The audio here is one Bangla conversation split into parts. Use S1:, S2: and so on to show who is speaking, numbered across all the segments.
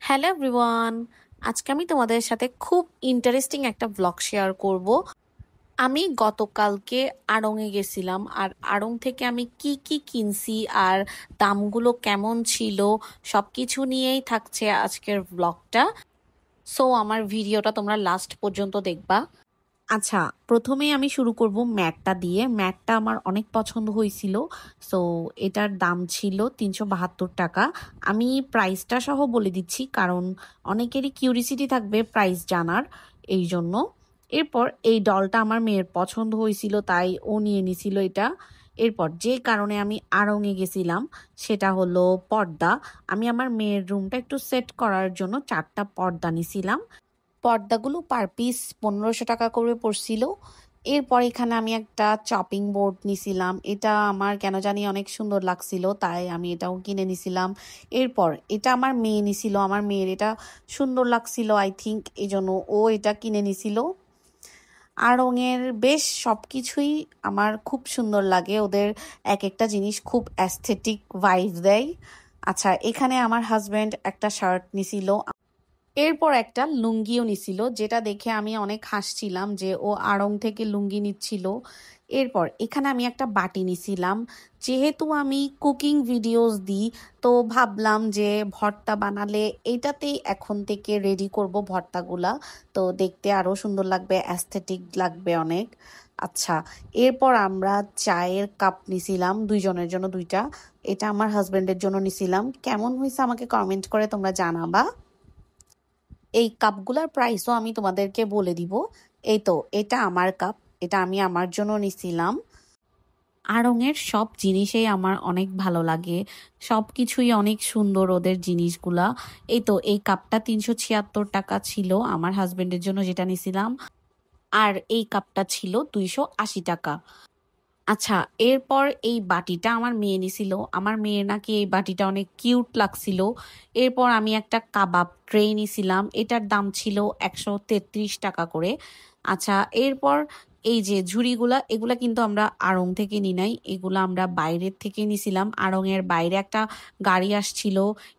S1: হ্যালো এভরিওয়ান, আজকে আমি তোমাদের সাথে খুব ইন্টারেস্টিং একটা ব্লগ শেয়ার করব। আমি গতকালকে আড়ংয়ে গেছিলাম, আর আড়ং থেকে আমি কি কি কিনছি আর দামগুলো কেমন ছিল সবকিছু নিয়েই থাকছে আজকের ব্লগটা। সো আমার ভিডিওটা তোমরা লাস্ট পর্যন্ত দেখবা। আচ্ছা, প্রথমেই আমি শুরু করব ম্যাটটা দিয়ে। ম্যাটটা আমার অনেক পছন্দ হয়েছিল। সো এটার দাম ছিল ৩৭২ টাকা। আমি প্রাইসটা সহ বলে দিচ্ছি, কারণ অনেকেরই কিউরিসিটি থাকবে প্রাইস জানার, এই জন্য। এরপর এই ডলটা আমার মেয়ের পছন্দ হয়েছিল, তাই ও নিয়ে নিছিল এটা। এরপর যে কারণে আমি আড়ংয়ে গেছিলাম সেটা হলো পর্দা। আমি আমার মেয়ের রুমটা একটু সেট করার জন্য 4টা পর্দা নিছিলাম। পর্দাগুলো পার পিস ১৫০০ টাকা করে পড়ছিল। এরপর এখানে আমি একটা চপিং বোর্ড নিছিলাম। এটা আমার কেন জানি অনেক সুন্দর লাগছিল, তাই আমি এটাও কিনে নিছিলাম। এরপর এটা আমার মেয়ে নিছিল, আমার মেয়ের এটা সুন্দর লাগছিল আই থিঙ্ক, এই জন্য ও এটা কিনে নিছিল। আড়ংয়ের বেশ সব কিছুই আমার খুব সুন্দর লাগে, ওদের এক একটা জিনিস খুব অ্যাস্থেটিক ভাইব দেয়। আচ্ছা, এখানে আমার হাজব্যান্ড একটা শার্ট নিছিল, এরপর একটা লুঙ্গিও নিছিল, যেটা দেখে আমি অনেক হাসছিলাম যে ও আড়ং থেকে লুঙ্গি নিচ্ছিল। এরপর এখানে আমি একটা বাটি নিছিলাম। যেহেতু আমি কুকিং ভিডিওস দিই, তো ভাবলাম যে ভর্তা বানালে এইটাতেই এখন থেকে রেডি করব ভর্তাগুলা, তো দেখতে আরো সুন্দর লাগবে, অ্যাস্থেটিক লাগবে অনেক। আচ্ছা, এরপর আমরা চায়ের কাপ নিছিলাম, দুইজনের জন্য দুইটা। এটা আমার হাজবেন্ডের জন্য নিছিলাম। কেমন হয়েছে আমাকে কমেন্ট করে তোমরা জানাবা। এই কাপগুলার প্রাইসও আমি তোমাদেরকে বলে দিব। এই তো, এটা আমার কাপ, এটা আমি আমার জন্য নিছিলাম। আড়ংয়ের সব জিনিসেই আমার অনেক ভালো লাগে, সব কিছুই অনেক সুন্দর ওদের জিনিসগুলা। এই তো, এই কাপটা ৩৭৬ টাকা ছিল আমার হাজবেন্ডের জন্য যেটা নিছিলাম, আর এই কাপটা ছিল ২৮০ টাকা। আচ্ছা, এরপর এই বাটিটা আমার মেয়ে নিছিল, আমার মেয়ের নাকি এই বাটিটা অনেক কিউট লাগছিল। এরপর আমি একটা কাবাব ট্রে নিছিলাম, এটার দাম ছিল ১৩৩ টাকা করে। আচ্ছা, এরপর এই যে ঝুড়িগুলা, এগুলা কিন্তু আমরা আড়ং থেকে নি নাই, এগুলা আমরা বাইরের থেকে নিছিলাম। আড়ংয়ের বাইরে একটা গাড়ি আসছিল,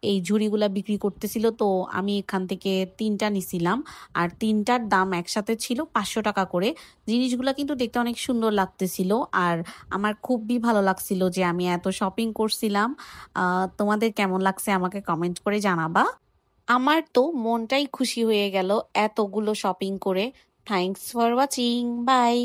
S1: এই ঝুড়িগুলা বিক্রি করতেছিল, তো আমি এখান থেকে 3টা নিছিলাম। আর 3টার দাম একসাথে ছিল 500 টাকা করে। জিনিসগুলা কিন্তু দেখতে অনেক সুন্দর লাগতেছিল, আর আমার খুবই ভালো লাগছিল যে আমি এত শপিং করছিলাম। তোমাদের কেমন লাগছে আমাকে কমেন্ট করে জানাবা। আমার তো মনটাই খুশি হয়ে গেল এতগুলো শপিং করে। Thanks for watching, by.